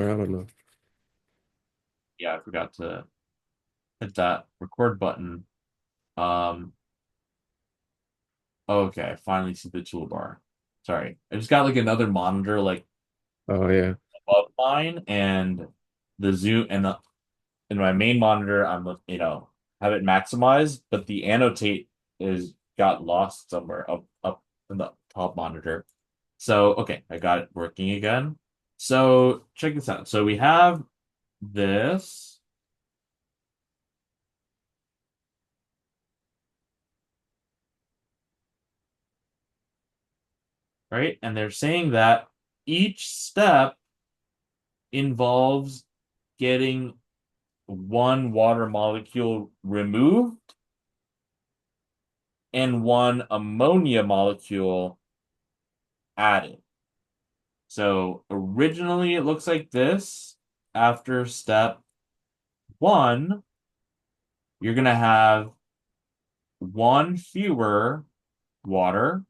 Or I don't know. Yeah, I forgot to hit that record button. Um, okay, I finally see the toolbar. Sorry. I just got like another monitor like Oh yeah. above mine and the zoom and in my main monitor I'm have it maximized, but the annotate is got lost somewhere up in the top monitor. So okay, I got it working again. So check this out. So we have this, right? And they're saying that each step involves getting one water molecule removed and one ammonia molecule added. So originally it looks like this. After step one, you're going to have one fewer water,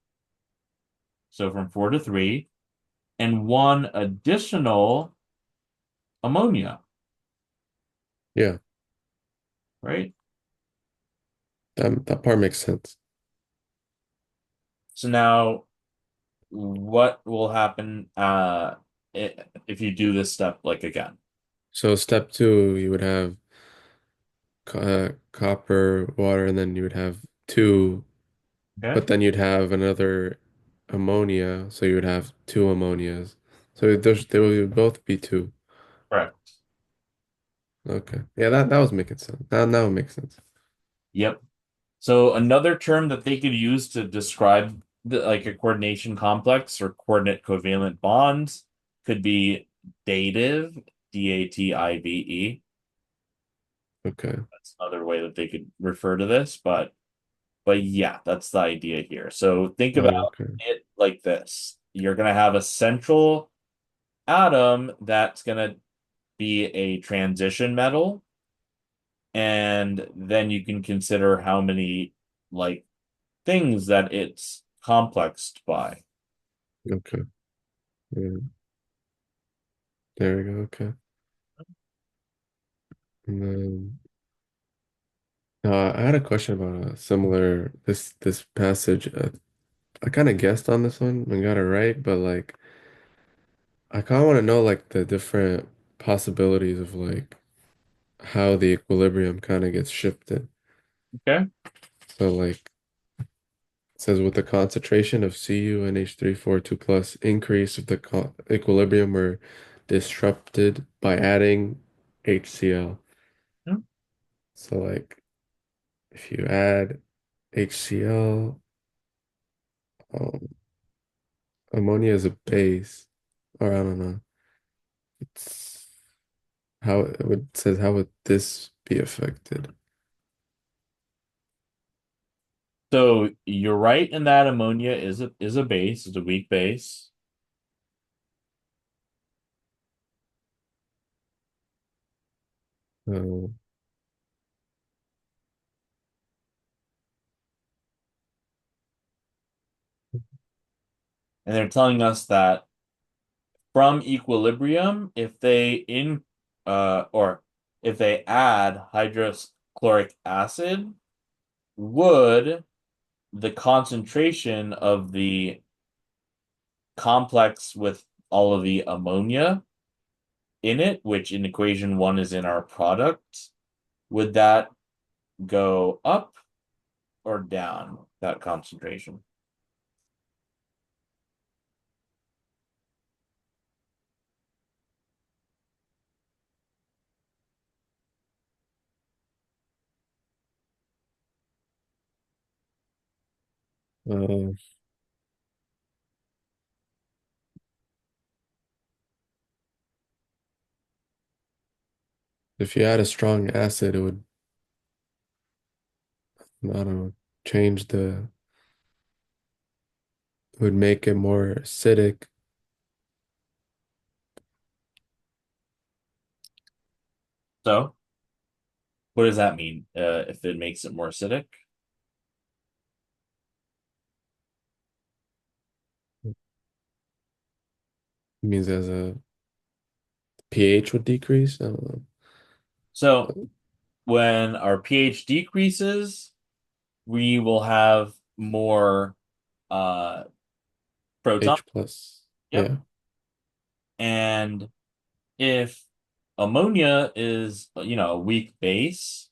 so from four to three, and one additional ammonia, Yeah. right? That part makes sense. So now what will happen if you do this step like again? So step two, you would have copper, water, and then you would have two, Okay? but then you'd have another ammonia, so you would have two ammonias. So they would both be two. Correct. Okay. Yeah, that was making sense. Now it makes sense. Yep. So another term that they could use to describe like a coordination complex or coordinate covalent bonds could be dative, dative. Okay. That's another way that they could refer to this, but yeah, that's the idea here. So think about Okay. it like this. You're gonna have a central atom that's gonna be a transition metal, and then you can consider how many like things that it's complexed by. Okay. Yeah, there we go. Okay. And then I had a question about a similar this passage. I kind of guessed on this one and got it right, but like I kind of want to know like the different possibilities of like how the equilibrium kind of gets shifted. Okay. So like it says with the concentration of Cu and H342 plus increase if the equilibrium were disrupted by adding HCl. Hmm. So like if you add HCl, um, ammonia is a base, or I don't know. It's how it says how would this be affected? So you're right in that ammonia is a base, it's a weak base. Uh, And they're telling us that from equilibrium, if they in or if they add hydrochloric acid, would the concentration of the complex with all of the ammonia in it, which in equation one is in our product, would that go up or down, that concentration? uh, if you add a strong acid, it would, I don't know, change it would make it more acidic. So, what does that mean? If it makes it more acidic? It means as a pH would decrease? I don't So know. when our pH decreases, we will have more uh proton. H plus. Yep. Yeah. And if ammonia is, a weak base,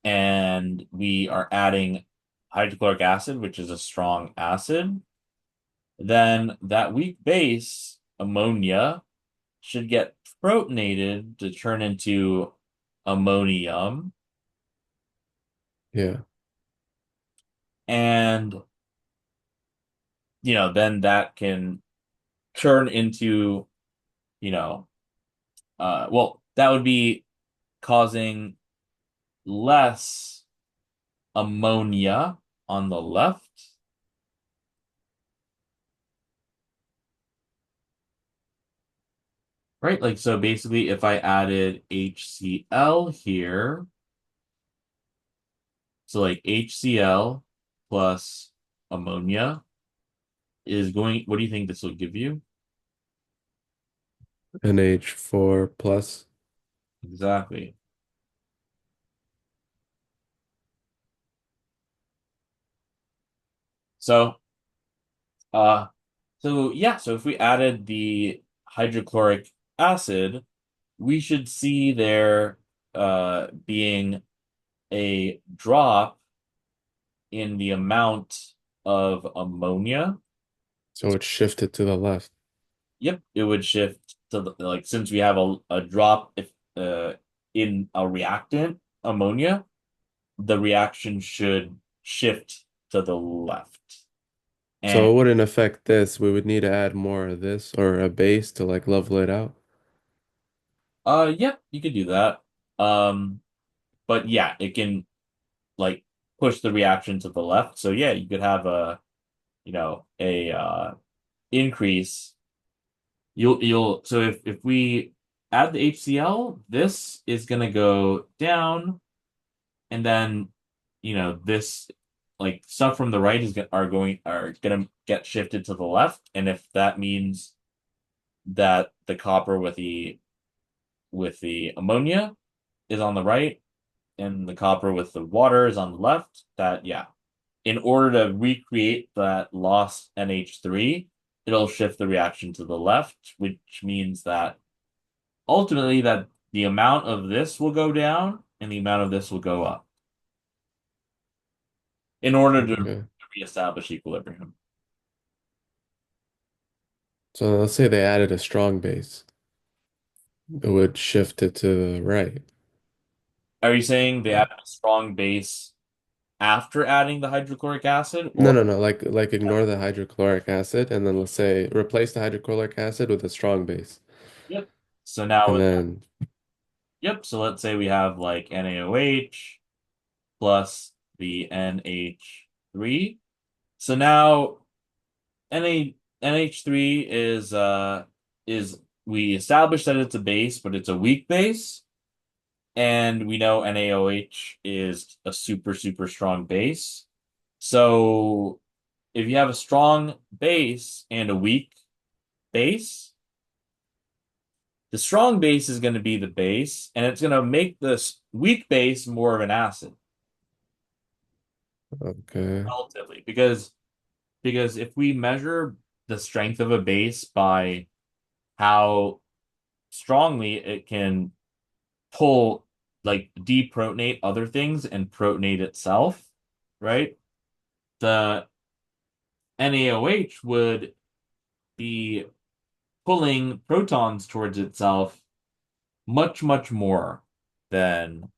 and we are adding hydrochloric acid, which is a strong acid, then that weak base, ammonia, should get protonated to turn into ammonium. Yeah. And, then that can turn into, well, that would be causing less ammonia on the left. Right? Like, so basically, if I added HCl here, so like HCl plus ammonia is going, what do you think this will give you? NH4 plus. Exactly. So, uh, so yeah, so if we added the hydrochloric acid, we should see there being a drop in the amount of ammonia. So it's shifted to the left. Yep, it would shift to like, since we have a drop if in a reactant ammonia, the reaction should shift to the left. And So it wouldn't affect this. We would need to add more of this or a base to like level it out. yep, you could do that. Um, but yeah, it can like push the reaction to the left. So yeah, you could have a increase. You'll so if we add the HCl, this is gonna go down, and then this, like, stuff from the right are gonna get shifted to the left. And if that means that the copper with the ammonia is on the right, and the copper with the water is on the left, that, yeah, in order to recreate that lost NH3, it'll shift the reaction to the left, which means that ultimately that the amount of this will go down and the amount of this will go up in order to Okay. reestablish equilibrium. So let's say they added a strong base. It would shift it to the right. Are you saying they added a strong base after adding the hydrochloric acid, No, or no, no. Like ignore the hydrochloric acid and then let's say replace the hydrochloric acid with a strong base. yep? So now, And then yep. So let's say we have like NaOH plus the NH3. So now NH3 is we established that it's a base, but it's a weak base, and we know NaOH is a super super strong base. So if you have a strong base and a weak base, the strong base is going to be the base, and it's going to make this weak base more of an acid okay. relatively, because if we measure the strength of a base by how strongly it can pull, like, deprotonate other things and protonate itself, right? The NaOH would be pulling protons towards itself much, much more than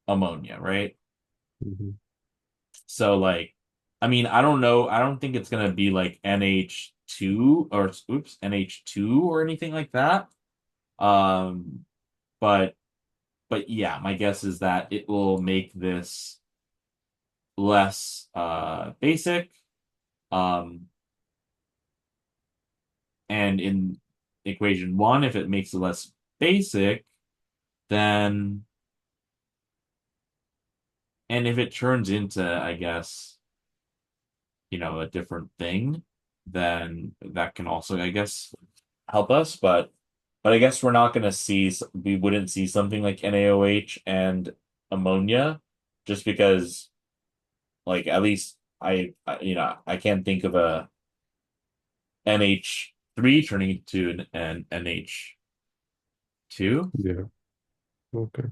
ammonia, right? Mhm. So, like, I mean, I don't know. I don't think it's gonna be like NH2 or oops, NH2 or anything like that. Um, but yeah, my guess is that it will make this less basic. Um, and in equation one, if it makes it less basic, then, and if it turns into, I guess, a different thing, then that can also, I guess, help us. But But I guess we're not gonna see we wouldn't see something like NaOH and ammonia just because like at least I can't think of a NH3 turning to an NH2. Yeah. Okay.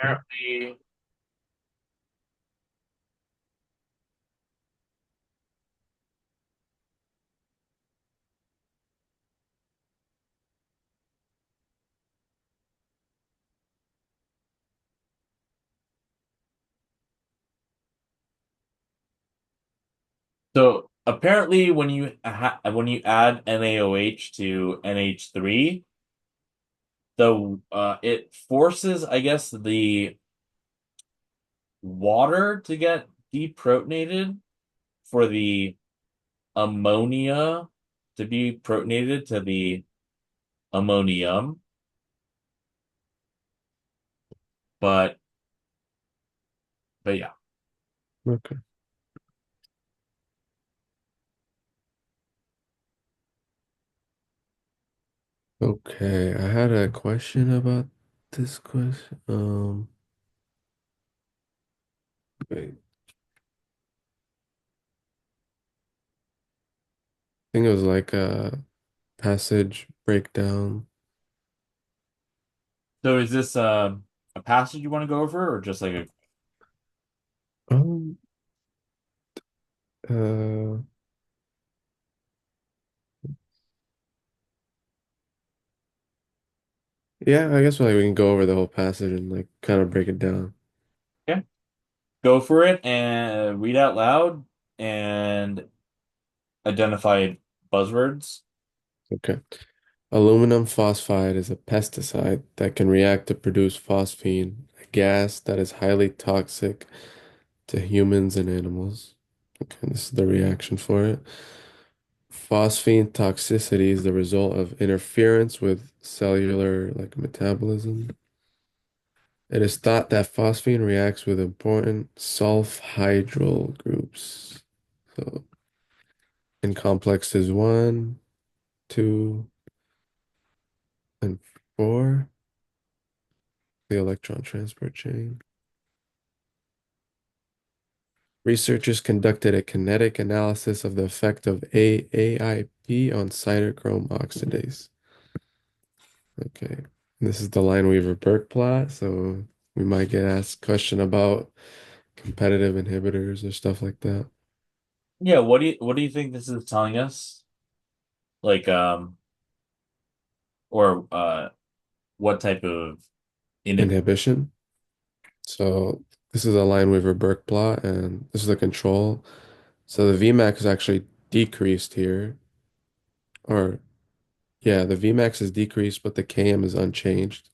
Apparently, so apparently when you add NaOH to NH3, the it forces, I guess, the water to get deprotonated for the ammonia to be protonated to the ammonium, but yeah. Okay. Okay. I had a question about this question. Wait. I think it was like a passage breakdown. So is this a passage you want to go over or just like a Um, uh, yeah, I guess like we can go over the whole passage and like kind of break it down. yeah, go for it and read out loud and identify buzzwords. Okay. Aluminum phosphide is a pesticide that can react to produce phosphine, a gas that is highly toxic to humans and animals. Okay, this is the reaction for it. Phosphine toxicity is the result of interference with cellular like metabolism. It is thought that phosphine reacts with important sulfhydryl groups. So in complexes one, two, and four, the electron transport chain. Researchers conducted a kinetic analysis of the effect of AIP on cytochrome oxidase. Okay, this is the Lineweaver-Burk plot, so we might get asked a question about competitive inhibitors or stuff like that. Yeah, what do you think this is telling us? Like or what type of inhib Inhibition. So this is a Lineweaver-Burk plot, and this is the control. So the Vmax is actually decreased here, or yeah, the Vmax is decreased, but the Km is unchanged.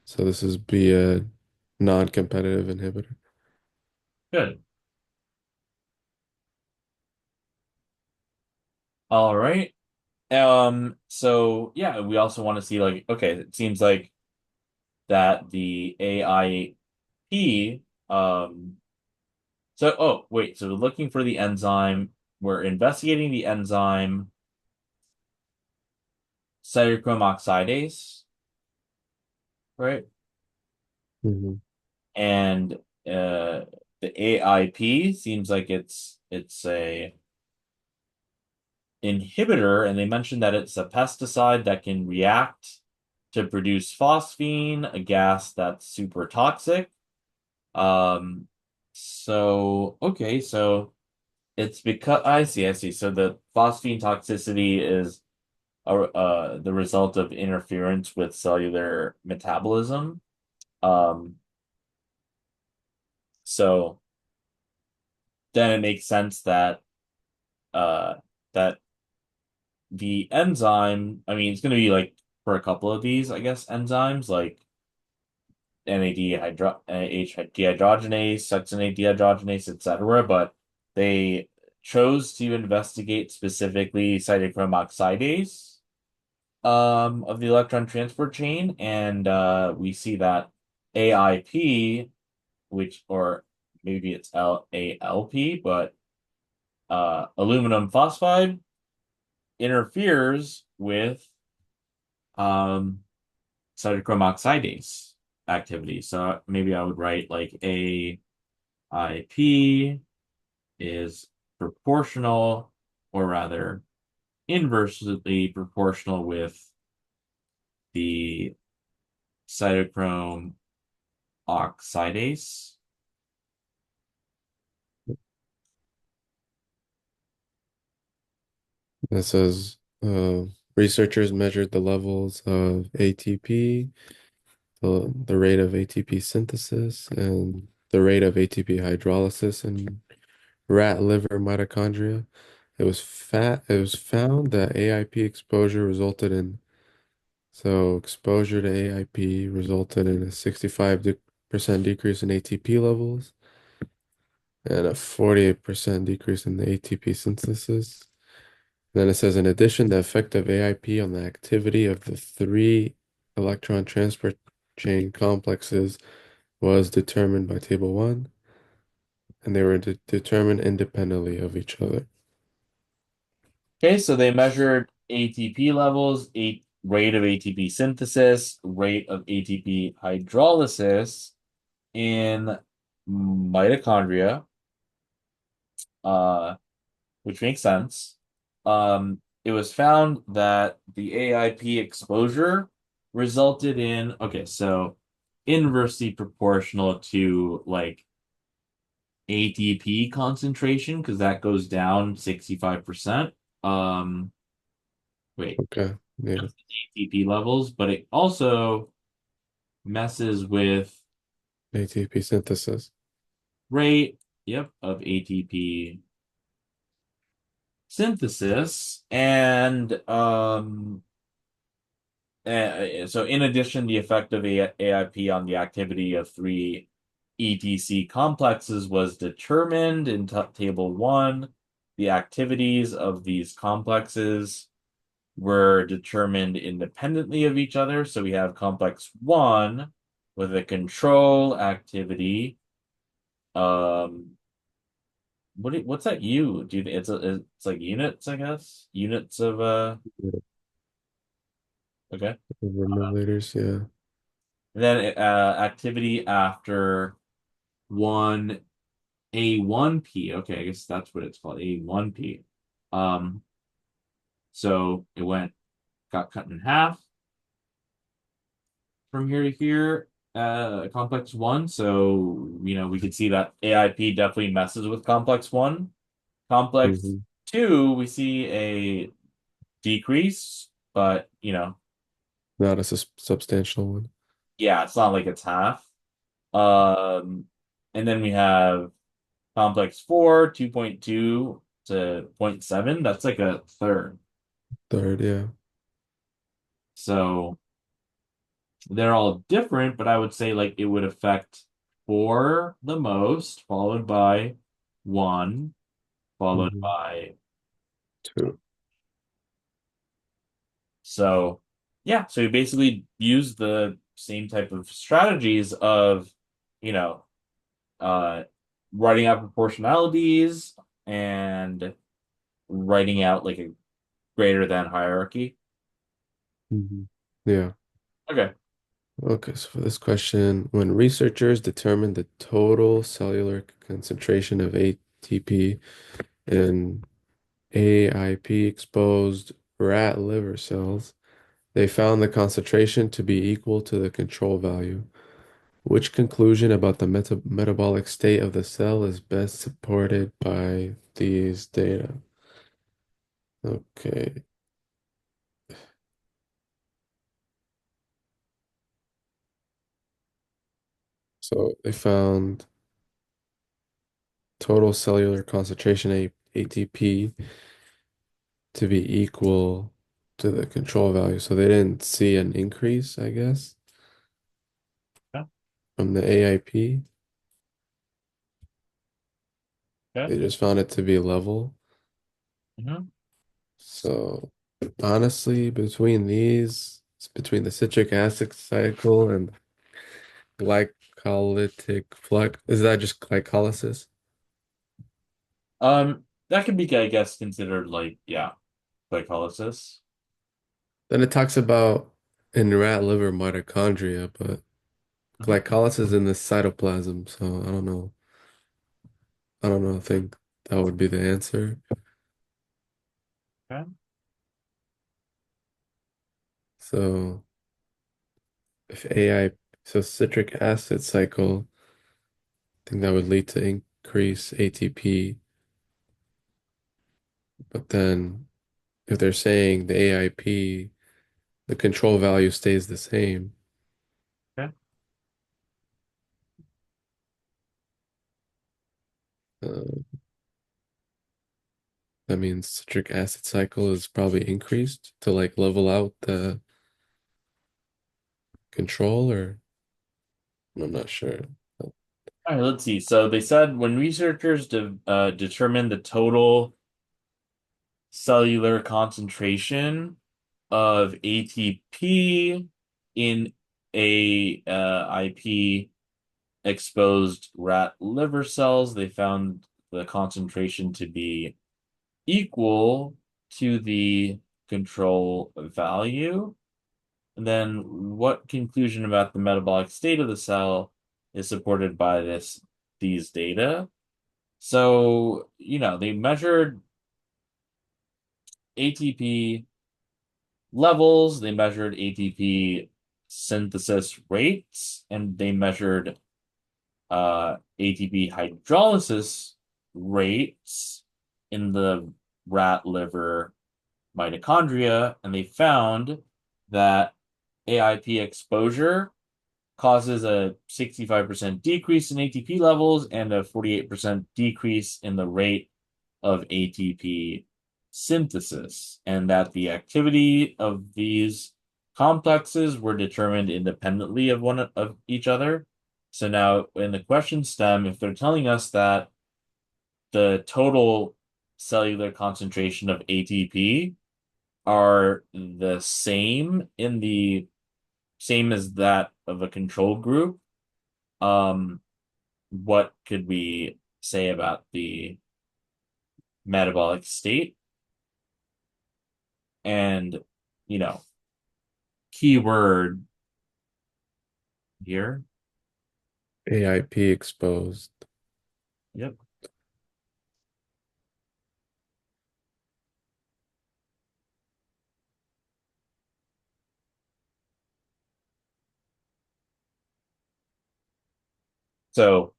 So this is be a non-competitive inhibitor. Good. All right. So yeah, we also want to see like, okay, it seems like that the AIP, so oh wait, so we're looking for the enzyme, we're investigating the enzyme cytochrome oxidase, right? Mhm. And the AIP seems like it's a inhibitor, and they mentioned that it's a pesticide that can react to produce phosphine, a gas that's super toxic. Um, so okay, so it's because I see. So the phosphine toxicity is the result of interference with cellular metabolism. Um, so then it makes sense that uh that the enzyme, I mean, it's going to be like for a couple of these, I guess, enzymes like NADH dehydrogenase, succinate dehydrogenase, etc. But they chose to investigate specifically cytochrome oxidase of the electron transport chain, and we see that AIP, which or maybe it's LALP, but aluminum phosphide interferes with um, cytochrome oxidase activity. So maybe I would write like AIP is proportional, or rather inversely proportional with the cytochrome oxidase. It says researchers measured the levels of ATP, the rate of ATP synthesis, and the rate of ATP hydrolysis in rat liver mitochondria. It was found that AIP exposure resulted in exposure to AIP resulted in a 65% decrease in ATP levels and a 48% decrease in the ATP synthesis. Then it says, in addition, the effect of AIP on the activity of the three electron transport chain complexes was determined by Table 1, and they were determined independently of each other. Okay, so they measured ATP levels, rate of ATP synthesis, rate of ATP hydrolysis in mitochondria, uh, which makes sense. It was found that the AIP exposure resulted in, okay, so inversely proportional to like ATP concentration, because that goes down 65%. Um, wait, Okay, yeah. that's the ATP levels, but it also messes with ATP synthesis. rate, yep, of ATP synthesis. And so in addition, the effect of AIP on the activity of three ETC complexes was determined in table 1. The activities of these complexes were determined independently of each other. So we have complex 1 with a control activity. What's that U? Do you think it's like units, I guess? Units of Yeah, okay. over milliliters, yeah. And then activity after 1 A1P. Okay, I guess that's what it's called, A1P. Um, so got cut in half from here to here, complex 1. So, we could see that AIP definitely messes with complex 1. Complex Hmm. 2, we see a decrease, but, Not a substantial one. yeah, it's not like it's half. Um, and then we have complex 4, 2.2 to zero point 0.7. That's like a third. Third, yeah. So they're all different, but I would say like it would affect 4 the most, followed by 1, followed Hmm. by Two. so yeah, so you basically use the same type of strategies of, you know, uh writing out proportionalities and writing out like a greater than hierarchy. Hmm. Yeah. Okay. Okay, so for this question, when researchers determined the total cellular concentration of ATP in AIP exposed rat liver cells, they found the concentration to be equal to the control value. Which conclusion about the metabolic state of the cell is best supported by these data? Okay, so they found total cellular concentration ATP to be equal to the control value. So they didn't see an increase, I guess, Okay. from the AIP. Okay. They just found it to be level. Hmm. So honestly, between these, it's between the citric acid cycle and Glycolytic flux. Is that just glycolysis? That could be, I guess, considered like, yeah, glycolysis. Then it talks about in rat liver mitochondria, but Mhm. glycolysis in the cytoplasm, so I don't know. I don't know. I think that would be the answer. Okay. So if AI, so citric acid cycle, I think that would lead to increase ATP. But then if they're saying the AIP, the control value stays the same, Okay. uh, that means citric acid cycle is probably increased to like level out the control, or I'm not sure. All right, let's see. So they said when researchers determined the total cellular concentration of ATP in a IP exposed rat liver cells, they found the concentration to be equal to the control value. And then what conclusion about the metabolic state of the cell is supported by these data? So, they measured ATP levels, they measured ATP synthesis rates, and they measured ATP hydrolysis rates in the rat liver mitochondria, and they found that AIP exposure causes a 65% decrease in ATP levels and a 48% decrease in the rate of ATP synthesis, and that the activity of these complexes were determined independently of one of each other. So now in the question stem, if they're telling us that the total cellular concentration of ATP are the same as that of a control group, um, what could we say about the metabolic state? And, you know, keyword here. AIP exposed. Yep. So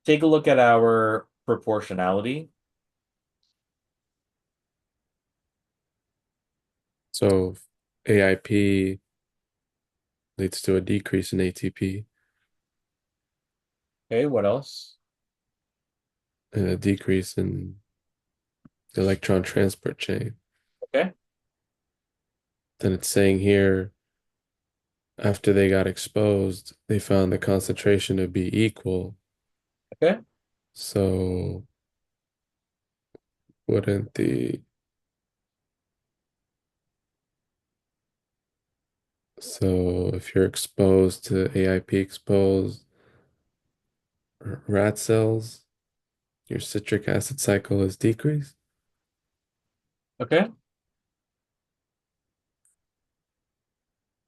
take a look at our proportionality. So AIP leads to a decrease in ATP Okay, what else? and a decrease in the electron transport chain. Okay, Then it's saying here, after they got exposed, they found the concentration to be equal. okay. So wouldn't the so if you're exposed to AIP exposed rat cells, your citric acid cycle is decreased? Okay.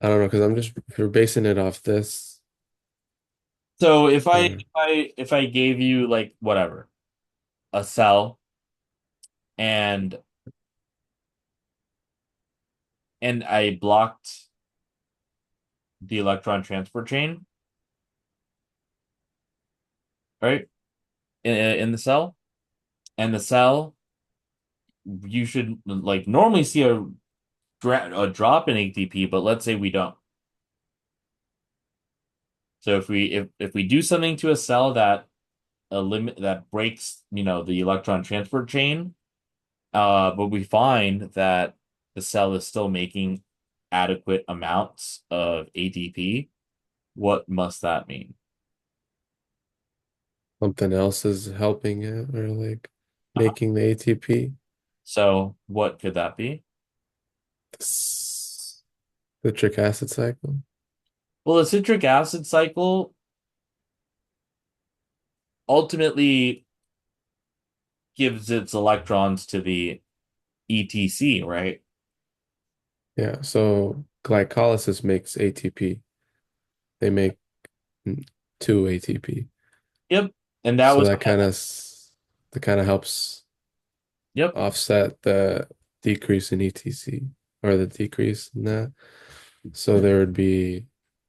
I don't know, because I'm just if you're basing it off this So if I or if I if I gave you like whatever, a cell and I blocked the electron transport chain, right? In the cell, and the cell, you should like normally see a drop in ATP, but let's say we don't. So if we do something to a cell that a limit that breaks, the electron transport chain, but we find that the cell is still making adequate amounts of ATP, what must that mean? something else is helping it or like Uh-huh. making the ATP. So what could that be? Citric acid cycle. Well, the citric acid cycle. ultimately gives its electrons to the ETC, right? Yeah, so glycolysis makes ATP. They make two ATP. Yep. And that So was, that kind of helps yep, offset the decrease in ETC or the decrease in that. So there would be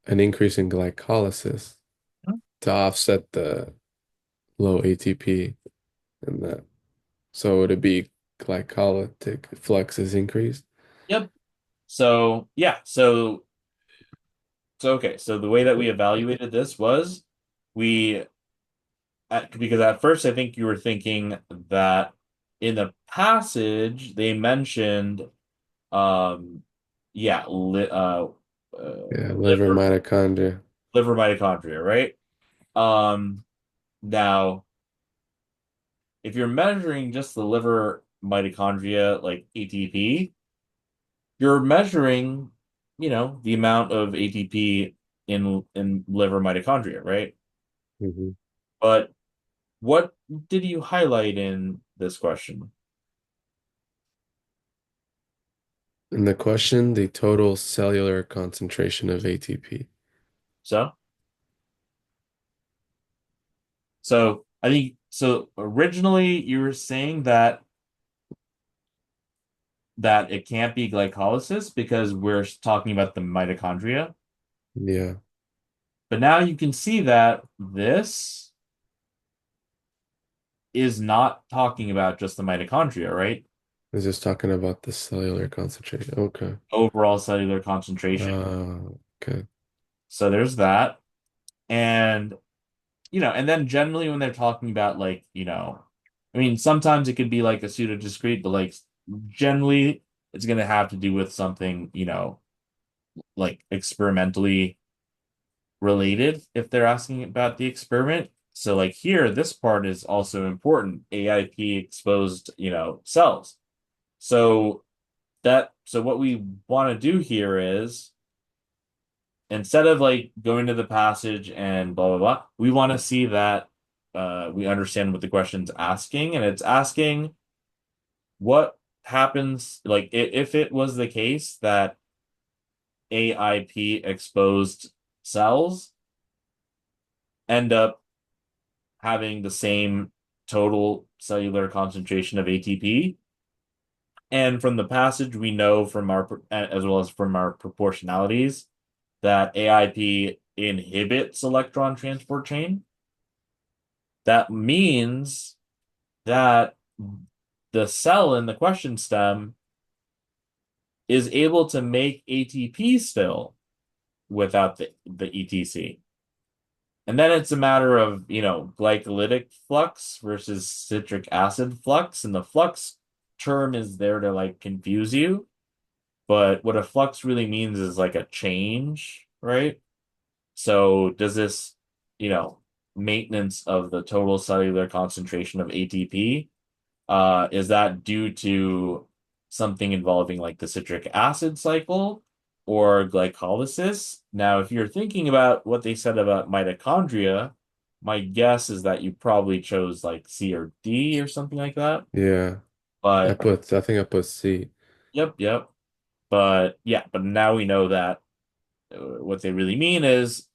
an increase in glycolysis to offset the low ATP and that. So would it be glycolytic flux is increased? yep. So, yeah. So, okay. So the way that we evaluated this was we, because at first I think you were thinking that in the passage they mentioned, um, yeah, Yeah, liver liver, mitochondria. liver mitochondria, right? Um, Now, if you're measuring just the liver mitochondria, like ATP, you're measuring, the amount of ATP in liver mitochondria, right? Mhm. But what did you highlight in this question? In the question, the total cellular concentration of ATP. So, so I think so. Originally, you were saying that it can't be glycolysis because we're talking about the mitochondria. Yeah, But now you can see that this is not talking about just the mitochondria, right? I was just talking about the cellular concentration. Okay. Overall cellular concentration. Okay. So there's that. And, and then generally when they're talking about like, I mean, sometimes it could be like a pseudo discrete, but like generally it's going to have to do with something, like experimentally related if they're asking about the experiment. So like here, this part is also important. AIP exposed, cells. So so what we want to do here is instead of like going to the passage and blah blah blah, we want to see that we understand what the question's asking, and it's asking what happens like if it was the case that AIP exposed cells end up having the same total cellular concentration of ATP. And from the passage, we know from as well as from our proportionalities, that AIP inhibits electron transport chain. That means that the cell in the question stem is able to make ATP still without the ETC. And then it's a matter of, glycolytic flux versus citric acid flux. And the flux term is there to like confuse you. But what a flux really means is like a change, right? So does this, you know, maintenance of the total cellular concentration of ATP, is that due to something involving like the citric acid cycle or glycolysis? Now, if you're thinking about what they said about mitochondria, my guess is that you probably chose like C or D or something like that. Yeah. But I think I put C. yep, yep. But yeah, but now we know that what they really mean is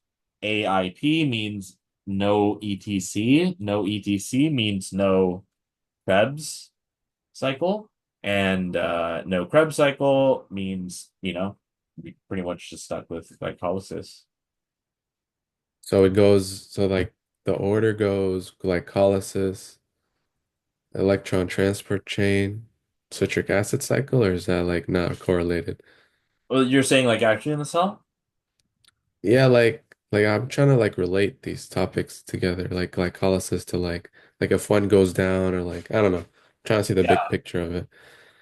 AIP means no ETC. No ETC means no Krebs cycle. And no Krebs cycle means, we pretty much just stuck with glycolysis. So like the order goes glycolysis, electron transport chain, citric acid cycle, or is that like not correlated? Well, you're saying like actually in the cell? Yeah, like I'm trying to like relate these topics together, like glycolysis to like if one goes down or like I don't know. Trying to see the big Yeah. picture of it.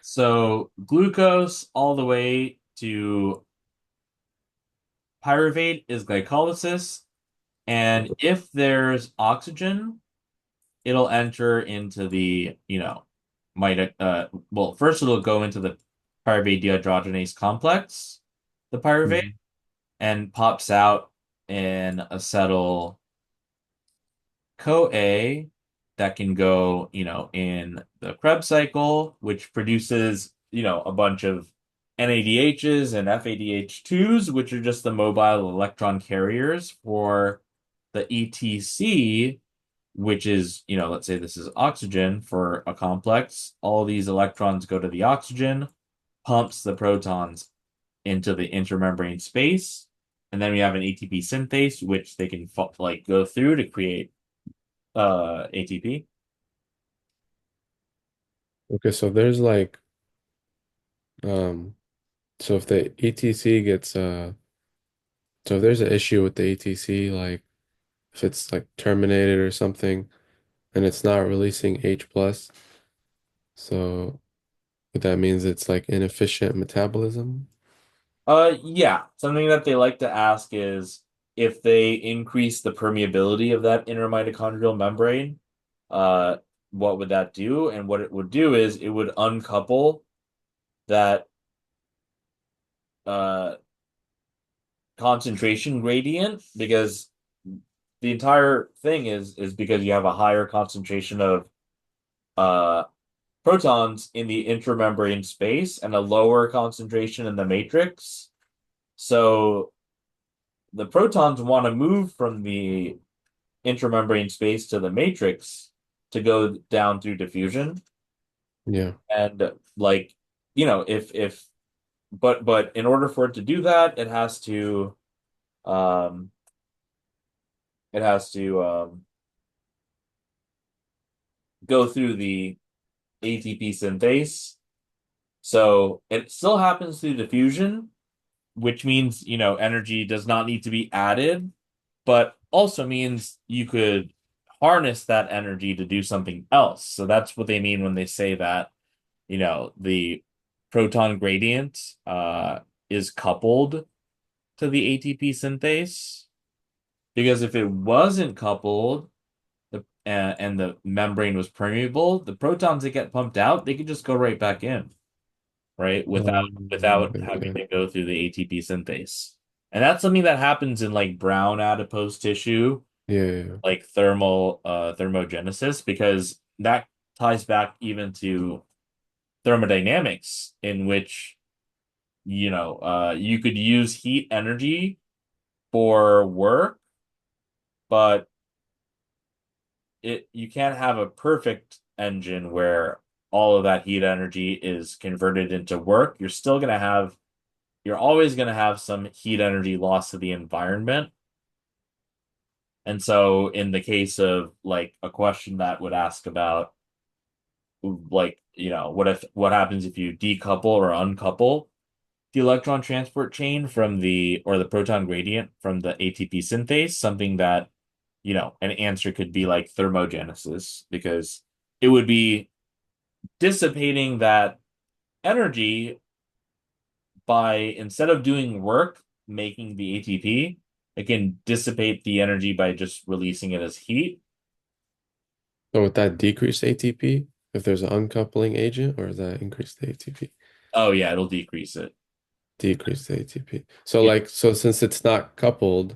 So glucose all the way to pyruvate is glycolysis. And if there's oxygen, it'll enter into the, well, first it'll go into the pyruvate dehydrogenase complex, the pyruvate, Mhm. and pops out in acetyl CoA that can go, in the Krebs cycle, which produces, a bunch of NADHs and FADH2s, which are just the mobile electron carriers for the ETC, which is, let's say this is oxygen for a complex. All these electrons go to the oxygen, pumps the protons into the intermembrane space. And then we have an ATP synthase, which they can like go through to create ATP. Okay, so there's like um so if the ETC gets so if there's an issue with the ETC, like if it's like terminated or something and it's not releasing H plus, so what that means it's like inefficient metabolism. Yeah. Something that they like to ask is if they increase the permeability of that inner mitochondrial membrane, uh, what would that do? And what it would do is it would uncouple that uh concentration gradient because the entire thing is because you have a higher concentration of uh protons in the intramembrane space and a lower concentration in the matrix. So the protons want to move from the intramembrane space to the matrix to go down through diffusion. Yeah. And like, if but in order for it to do that, um it has to go through the ATP synthase. So it still happens through diffusion, which means, energy does not need to be added, but also means you could harness that energy to do something else. So that's what they mean when they say that, the proton gradient is coupled to the ATP synthase. Because if it wasn't coupled, and the membrane was permeable, the protons that get pumped out, they could just go right back in, right? Without having Okay. to go through the ATP synthase. And that's something that happens in like brown adipose tissue, Yeah, yeah, yeah. like thermogenesis, because that ties back even to thermodynamics, in which, you could use heat energy for work, but you can't have a perfect engine where all of that heat energy is converted into work. You're always going to have some heat energy loss to the environment. And so in the case of like a question that would ask about like, what happens if you decouple or uncouple the electron transport chain from the proton gradient from the ATP synthase, something that, an answer could be like thermogenesis, because it would be dissipating that energy by, instead of doing work making the ATP, it can dissipate the energy by just releasing it as heat. So would that decrease ATP if there's an uncoupling agent, or does that increase the ATP? Oh yeah, it'll decrease it. Decrease the ATP. So Yeah. like so since it's not coupled,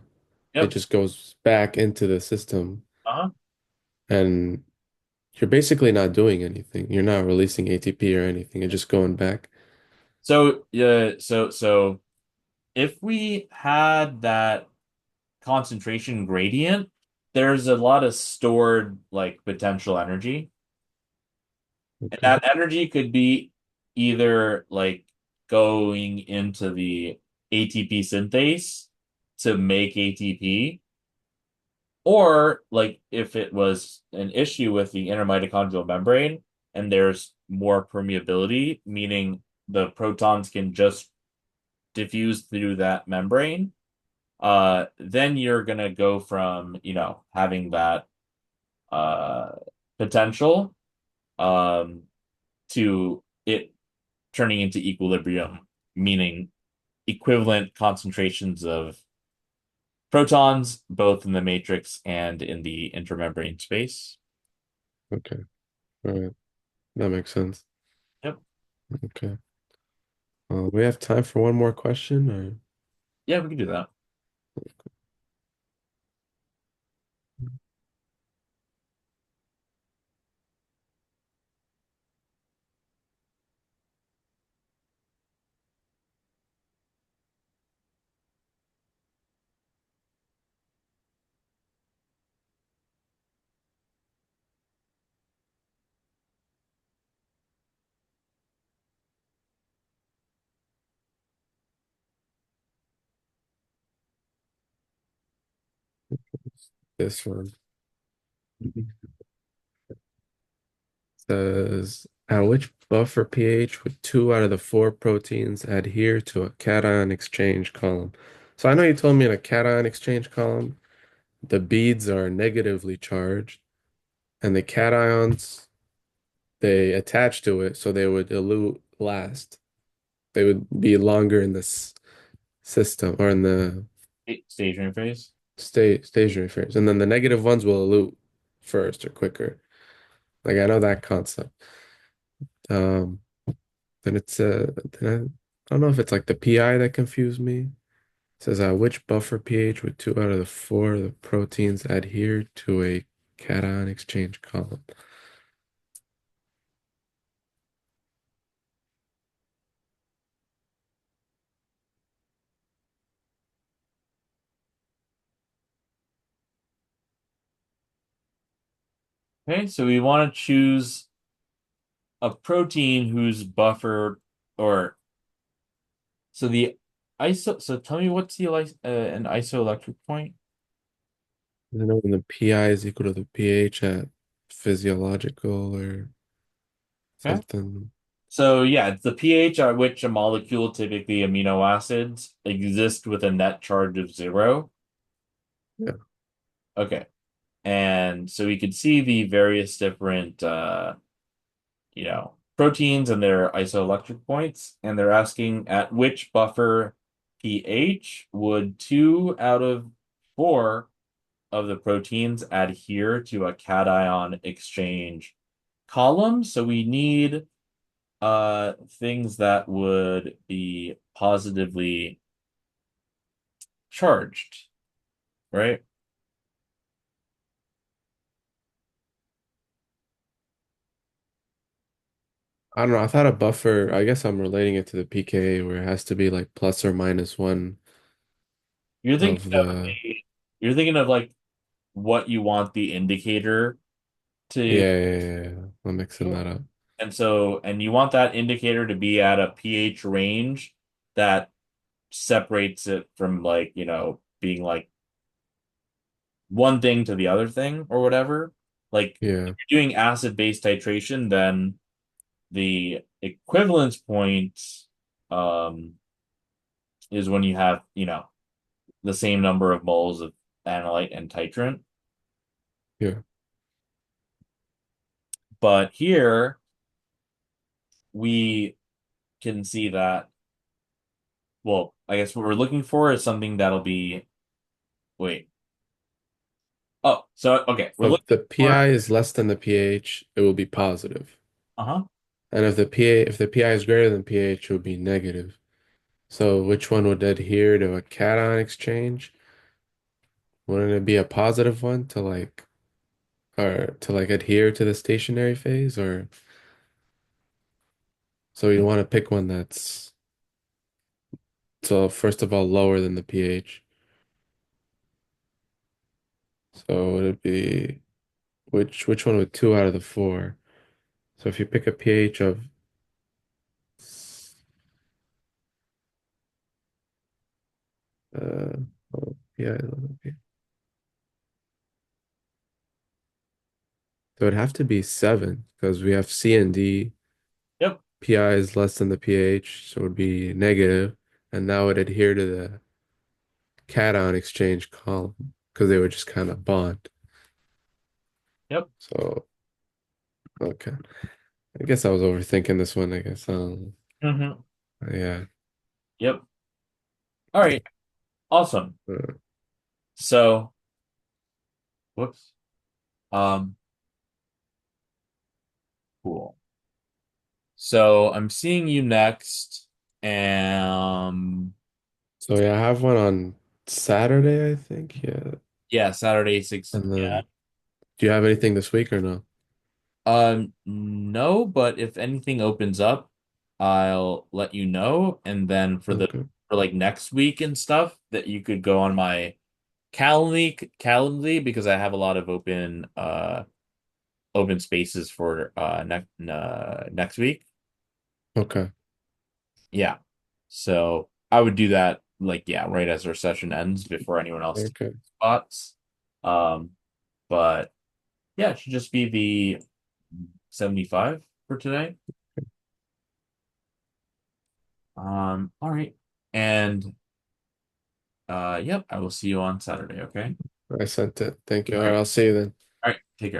it Yep. just goes back into the system Uh-huh. and you're basically not doing anything. You're not releasing ATP or anything. You're just going back. So yeah, so if we had that concentration gradient, there's a lot of stored like potential energy. And Okay. that energy could be either like going into the ATP synthase to make ATP, or like if it was an issue with the inner mitochondrial membrane and there's more permeability, meaning the protons can just diffuse through that membrane, then you're gonna go from, having that uh potential um to it turning into equilibrium, meaning equivalent concentrations of protons, both in the matrix and in the intramembrane space. Okay. All right. That makes sense. Yep. Okay. We have time for one more question, or Yeah, we can do that. this one. Says, at which buffer pH would two out of the four proteins adhere to a cation exchange column? So I know you told me in a cation exchange column, the beads are negatively charged, and the cations they attach to it, so they would elute last. They would be longer in this system or in the Stationary phase. stationary phase, and then the negative ones will elute first or quicker. Like I know that concept. Um, then I don't know if it's like the PI that confused me. It says which buffer pH would two out of the four of the proteins adhere to a cation exchange column? Okay, so we want to choose a protein whose buffer or so the iso. So tell me what's the an isoelectric point? I don't know when the PI is equal to the pH at physiological or Okay. something. So yeah, it's the pH at which a molecule, typically amino acids, exist with a net charge of 0. Yeah, Okay. And so we could see the various different proteins and their isoelectric points, and they're asking at which buffer pH would two out of four of the proteins adhere to a cation exchange column. So we need things that would be positively charged, right? I don't know. I thought a buffer, I guess I'm relating it to the pKa where it has to be like plus or minus one You're thinking of of the, you're thinking of like what you want the indicator to. yeah. I'm mixing that up. And you want that indicator to be at a pH range that separates it from like, being like one thing to the other thing or whatever. Like if Yeah, you're doing acid-base titration, then the equivalence point um is when you have, the same number of moles of analyte and titrant. yeah. But here we can see that, well, I guess what we're looking for is something that'll be, wait. Oh, so okay, we're So if looking the for, PI is less than the pH, it will be positive. uh-huh. And if the PI is greater than pH, it would be negative. So which one would adhere to a cation exchange? Wouldn't it be a positive one to like or to like adhere to the stationary phase or so you want to pick one that's so first of all lower than the pH. So would it be which one would two out of the four? So if you pick a pH of uh oh, yeah, okay. So it'd have to be seven because we have C and D. Yep, PI is less than the pH, so it would be negative, and that would adhere to the cation exchange column because they would just kind of bond. yep. So okay, I guess I was overthinking this one. I guess Hmm. yeah. Yep. All right, awesome. Uh, So, whoops. Um, cool. So I'm seeing you next. And so yeah, I have one on Saturday, I think. Yeah, yeah, Saturday 6. and Yeah. then do you have anything this week or no? No, but if anything opens up, I'll let you know. And then Okay. for like next week and stuff, that you could go on my Calendly because I have a lot of open spaces for next week. Okay. Yeah. So I would do that like, yeah, right as our session ends before anyone else takes Okay. spots. Um, but yeah, it should just be the 75 for today. All right. And yep, I will see you on Saturday, okay? I sent it. Thank you. All All right, right. I'll see you then. All right. Take care.